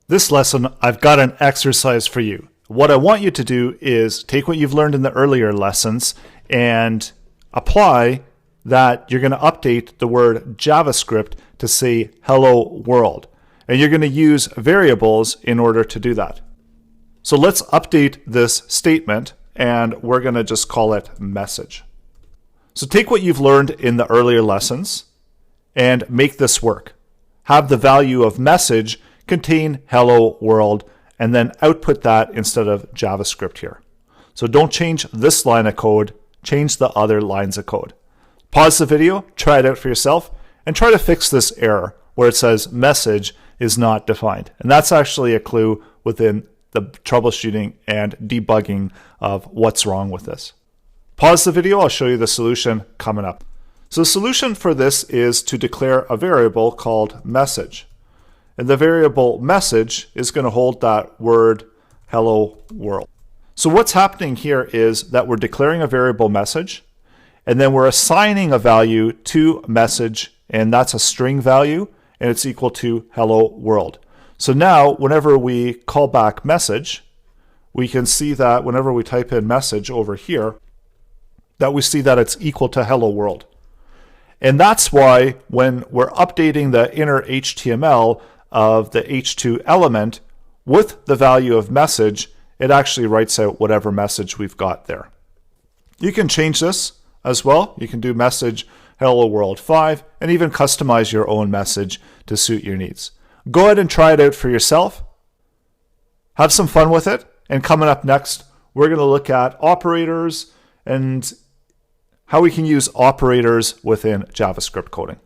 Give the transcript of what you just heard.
This lesson, I've got an exercise for you. What I want you to do is take what you've learned in the earlier lessons and apply that you're going to update the word JavaScript to say hello world. And you're going to use variables in order to do that. So let's update this statement and we're going to just call it message. So take what you've learned in the earlier lessons and make this work. Have the value of message contain hello world and then output that instead of JavaScript here. So don't change this line of code, change the other lines of code. Pause the video, try it out for yourself, and try to fix this error where it says message is not defined. And that's actually a clue within the troubleshooting and debugging of what's wrong with this. Pause the video, I'll show you the solution coming up. So the solution for this is to declare a variable called message. And the variable message is going to hold that word hello world. So what's happening here is that we're declaring a variable message, and then we're assigning a value to message, and that's a string value, and it's equal to hello world. So now whenever we call back message, we can see that whenever we type in message over here, that we see that it's equal to hello world. And that's why when we're updating the inner HTML of the H2 element with the value of message, it actually writes out whatever message we've got there. You can change this as well. You can do message hello world 5 and even customize your own message to suit your needs. Go ahead and try it out for yourself. Have some fun with it. And coming up next, we're going to look at operators and how we can use operators within JavaScript coding.